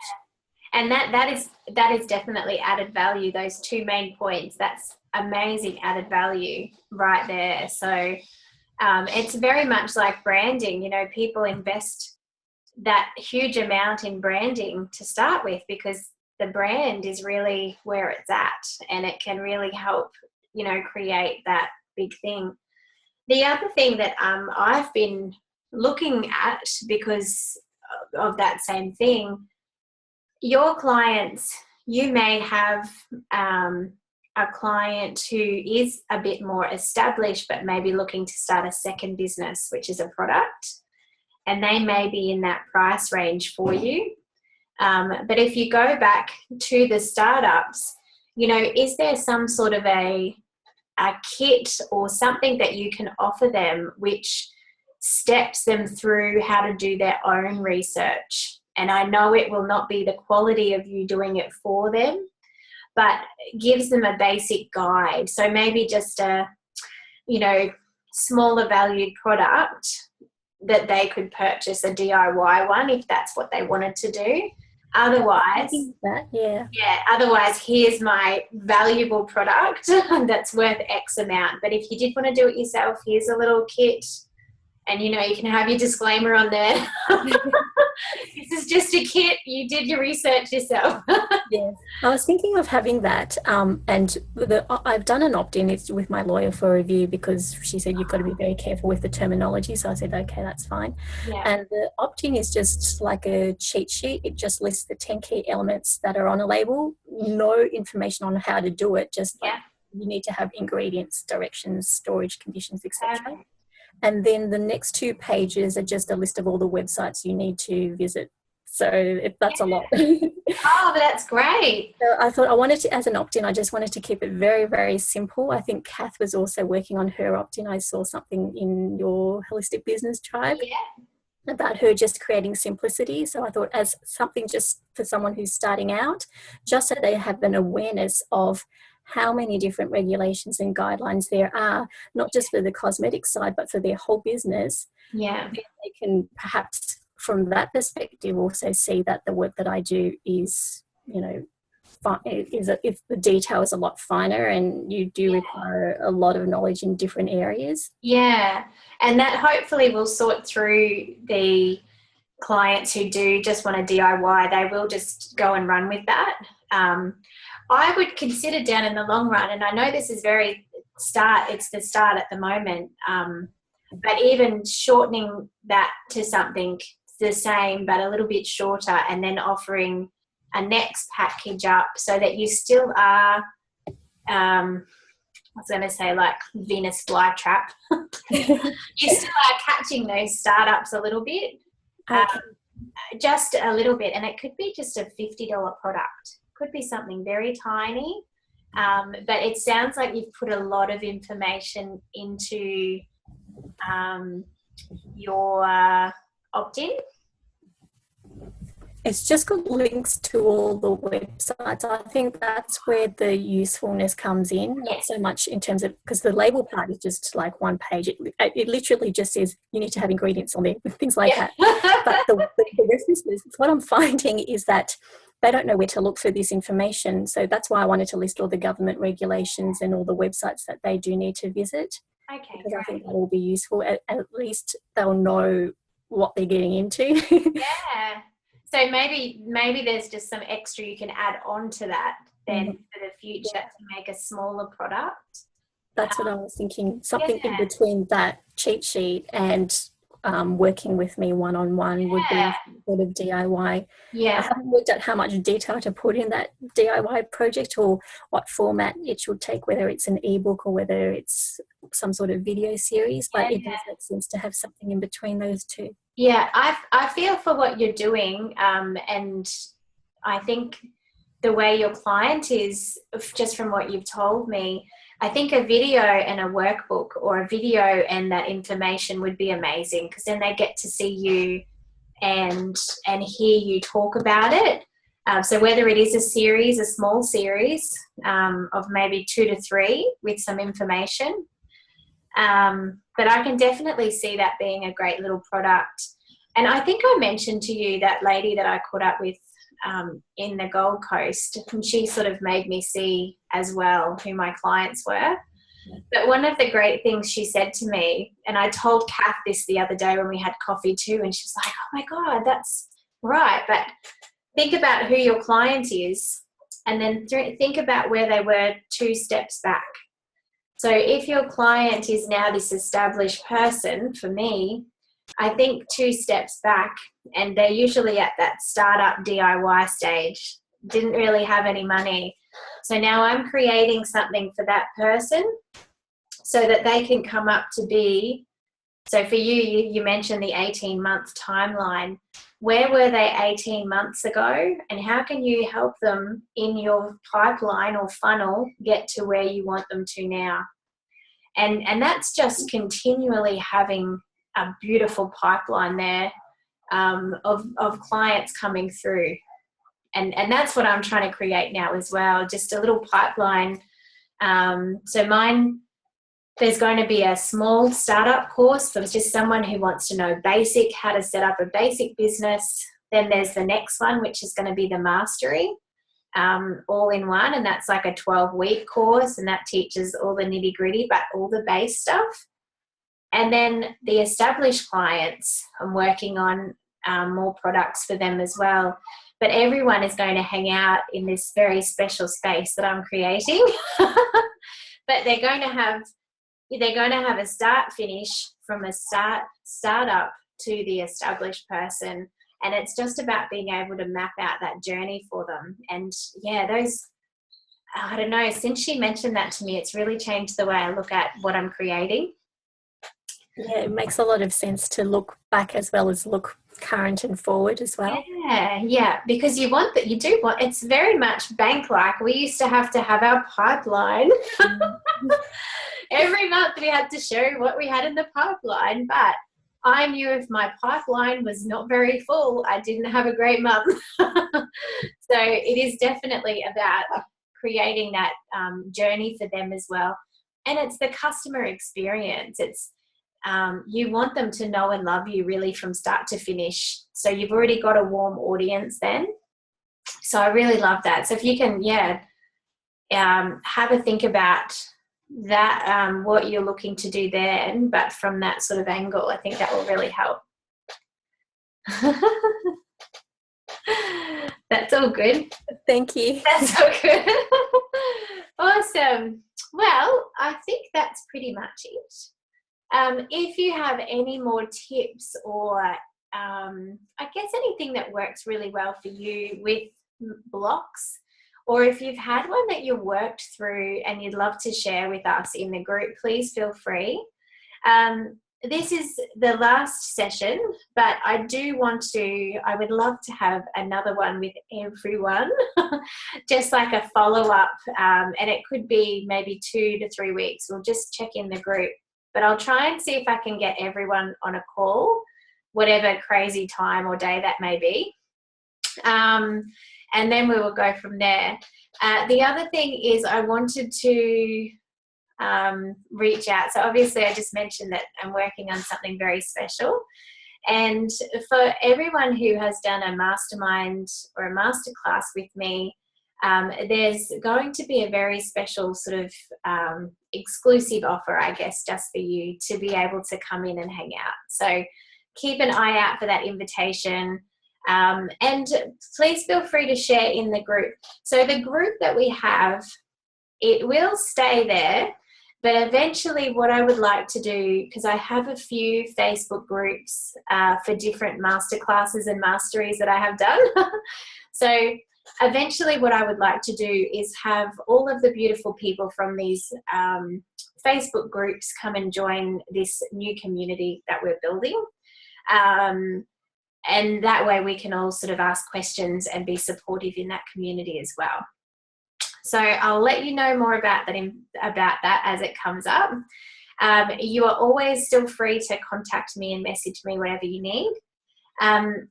And that is definitely added value. Those two main points, that's amazing added value right there. So it's very much like branding. You know, people invest that huge amount in branding to start with because the brand is really where it's at, and it can really help, you know, create that big thing. The other thing that I've been looking at because of that same thing, your clients, you may have a client who is a bit more established but maybe looking to start a second business, which is a product, and they may be in that price range for you. But if you go back to the startups, you know, is there some sort of a kit or something that you can offer them which steps them through how to do their own research? And I know it will not be the quality of you doing it for them, but gives them a basic guide. So maybe just a, you know, smaller valued product that they could purchase, a DIY one, if that's what they wanted to do. Otherwise, otherwise, here's my valuable product that's worth X amount. But if you did want to do it yourself, here's a little kit. And, you know, you can have your disclaimer on there. This is just a kit. You did your research yourself. Yes. I was thinking of having that. And I've done an opt-in with my lawyer for review because she said you've got to be very careful with the terminology. So I said, okay, that's fine. Yeah. And the opt-in is just like a cheat sheet. It just lists the 10 key elements that are on a label. No information on how to do it. Just like you need to have ingredients, directions, storage conditions, etc. Okay. And then the next 2 pages are just a list of all the websites you need to visit. So that's a lot. Oh, but that's great. So I thought I wanted to, as an opt-in, I just wanted to keep it very, very simple. I think Kath was also working on her opt-in. I saw something in your Holistic Business Tribe about her just creating simplicity. So I thought as something just for someone who's starting out, just so they have an awareness of how many different regulations and guidelines there are, not just for the cosmetic side, but for their whole business. Yeah. They can perhaps from that perspective also see that the work that I do is, you know, if the detail is a lot finer and you do require a lot of knowledge in different areas. Yeah. And that hopefully will sort through the clients who do just want to DIY. They will just go and run with that. I would consider down in the long run, and I know this is it's the start at the moment, but even shortening that to something the same but a little bit shorter, and then offering a next package up so that you still are, I was going to say like Venus flytrap. You still are catching those startups a little bit, just a little bit, and it could be just a $50 product. Could be something very tiny, but it sounds like you've put a lot of information into your opt-in. It's just got links to all the websites. I think that's where the usefulness comes in, not so much in terms of, because the label part is just like one page. It literally just says you need to have ingredients on there, things like that. But the references, what I'm finding is that they don't know where to look for this information. So that's why I wanted to list all the government regulations and all the websites that they do need to visit. Okay, because I think that will be useful. At least they'll know what they're getting into. Yeah. So maybe there's just some extra you can add on to that then for the future to make a smaller product. That's what I was thinking. Something in between that cheat sheet and working with me one-on-one would be sort of DIY. Yeah. I haven't looked at how much detail to put in that DIY project or what format it should take, whether it's an ebook or whether it's some sort of video series, but it does make sense to have something in between those two. Yeah, I feel for what you're doing, and I think the way your client is, just from what you've told me, I think a video and a workbook, or a video and that information would be amazing, because then they get to see you and hear you talk about it. So whether it is a series, a small series of maybe 2 to 3 with some information, but I can definitely see that being a great little product. And I think I mentioned to you that lady that I caught up with in the Gold Coast, and she sort of made me see as well who my clients were. But one of the great things she said to me, and I told Kath this the other day when we had coffee too, and she was like, oh my God, that's right. But think about who your client is, and then think about where they were 2 steps back. So if your client is now this established person, for me, I think 2 steps back, and they're usually at that startup DIY stage, didn't really have any money. So now I'm creating something for that person so that they can come up to be, so for you mentioned the 18-month timeline. Where were they 18 months ago, and how can you help them in your pipeline or funnel get to where you want them to now? And that's just continually having a beautiful pipeline there of clients coming through. And that's what I'm trying to create now as well, just a little pipeline. So mine, there's going to be a small startup course for just someone who wants to know how to set up a basic business. Then there's the next one, which is going to be the mastery, all in one. And that's like a 12-week course, and that teaches all the nitty-gritty, but all the base stuff. And then the established clients, I'm working on more products for them as well. But everyone is going to hang out in this very special space that I'm creating. But they're going to have a start finish from a startup to the established person. And it's just about being able to map out that journey for them. And yeah, I don't know, since she mentioned that to me, it's really changed the way I look at what I'm creating. Yeah, it makes a lot of sense to look back as well as look current and forward as well. Yeah, because it's very much bank-like. We used to have our pipeline. Every month we had to show what we had in the pipeline, but I knew if my pipeline was not very full, I didn't have a great month. So it is definitely about creating that journey for them as well. And it's the customer experience. It's you want them to know and love you really from start to finish. So you've already got a warm audience then. So I really love that. So if you can, have a think about that, what you're looking to do then, but from that sort of angle, I think that will really help. That's all good. Thank you. That's all good. Awesome. Well, I think that's pretty much it. If you have any more tips or I guess anything that works really well for you with blocks, or if you've had one that you worked through and you'd love to share with us in the group, please feel free. This is the last session, but I would love to have another one with everyone, just like a follow-up, and it could be maybe 2 to 3 weeks. We'll just check in the group. But I'll try and see if I can get everyone on a call, whatever crazy time or day that may be. And then we will go from there. The other thing is I wanted to reach out. So obviously I just mentioned that I'm working on something very special. And for everyone who has done a mastermind or a masterclass with me, there's going to be a very special sort of exclusive offer, I guess, just for you to be able to come in and hang out. So keep an eye out for that invitation. And please feel free to share in the group. So the group that we have, it will stay there, but eventually what I would like to do, because I have a few Facebook groups for different masterclasses and masteries that I have done. So eventually what I would like to do is have all of the beautiful people from these Facebook groups come and join this new community that we're building. And that way we can all sort of ask questions and be supportive in that community as well. So I'll let you know more about that as it comes up. You are always still free to contact me and message me whatever you need.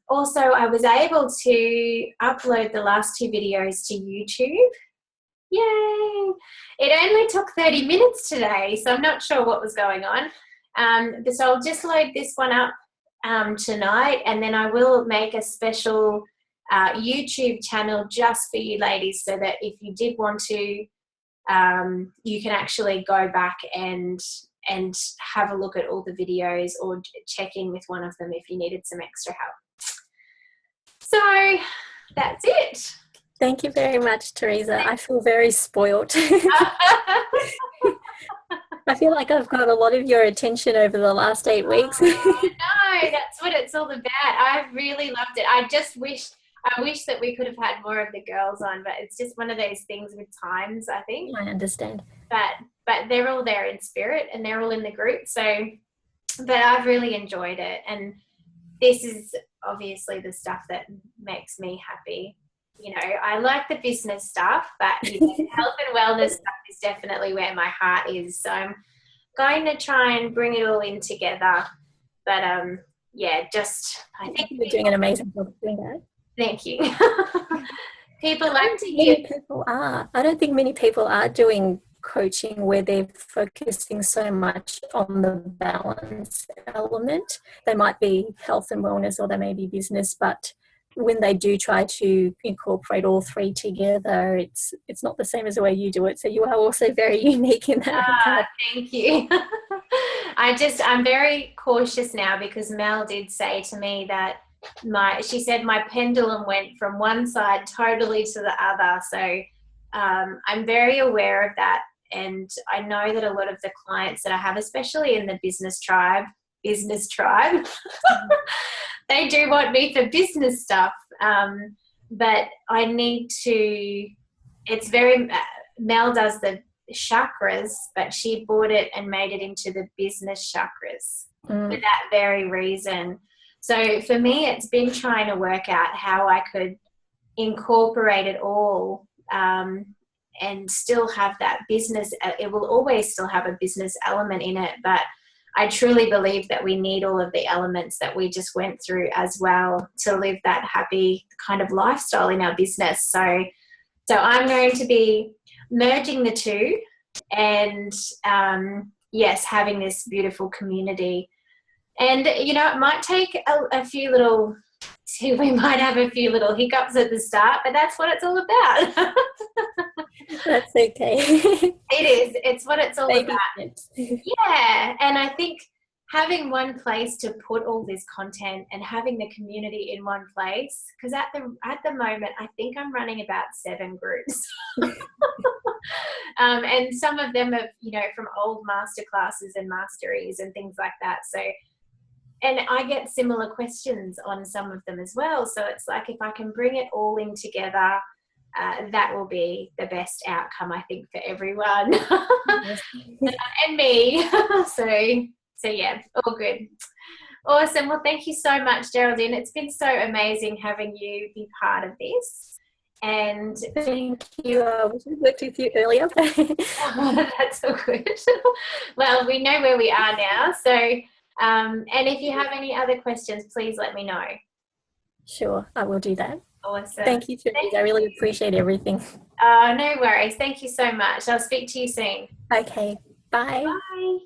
Also, I was able to upload the last 2 videos to YouTube. Yay! It only took 30 minutes today, so I'm not sure what was going on. So I'll just load this one up tonight, and then I will make a special YouTube channel just for you ladies, so that if you did want to, you can actually go back and have a look at all the videos or check in with one of them if you needed some extra help. So that's it. Thank you very much, Teresa. I feel very spoilt. I feel like I've got a lot of your attention over the last 8 weeks. No, that's what it's all about. I really loved it. I wish that we could have had more of the girls on, but it's just one of those things with times, I think. I understand. But they're all there in spirit and they're all in the group. So, but I've really enjoyed it. And this is obviously the stuff that makes me happy. You know, I like the business stuff, but health and wellness stuff is definitely where my heart is. So I'm going to try and bring it all in together. But I think you're doing an amazing job doing that. Thank you. People like to hear. I don't think many people are doing coaching where they're focusing so much on the balance element. They might be health and wellness, or they may be business, but when they do try to incorporate all 3 together, it's not the same as the way you do it. So you are also very unique in that. Thank you. I'm very cautious now, because Mel did say to me that she said my pendulum went from one side totally to the other. So I'm very aware of that. And I know that a lot of the clients that I have, especially in the business tribe, they do want me for business stuff. But I need to, Mel does the chakras, but she bought it and made it into the business chakras for that very reason. So for me, it's been trying to work out how I could incorporate it all and still have that business. It will always still have a business element in it, but I truly believe that we need all of the elements that we just went through as well to live that happy kind of lifestyle in our business. So I'm going to be merging the 2 and, having this beautiful community. And, it might take a few little, we might have a few little hiccups at the start, but that's what it's all about. That's okay. It is. It's what it's all about. Yeah. And I think having one place to put all this content and having the community in one place, because at the moment, I think I'm running about 7 groups. And some of them are, from old masterclasses and masteries and things like that. So, and I get similar questions on some of them as well. So it's like, if I can bring it all in together, that will be the best outcome, I think, for everyone and me. So yeah, all good. Awesome. Well, thank you so much, Geraldine. It's been so amazing having you be part of this. And thank you. I wish I worked with you earlier. That's all good. Well, we know where we are now. So, and if you have any other questions, please let me know. Sure, I will do that. Awesome. Thank you, Teresa. I really appreciate everything. No worries. Thank you so much. I'll speak to you soon. Okay. Bye. Bye.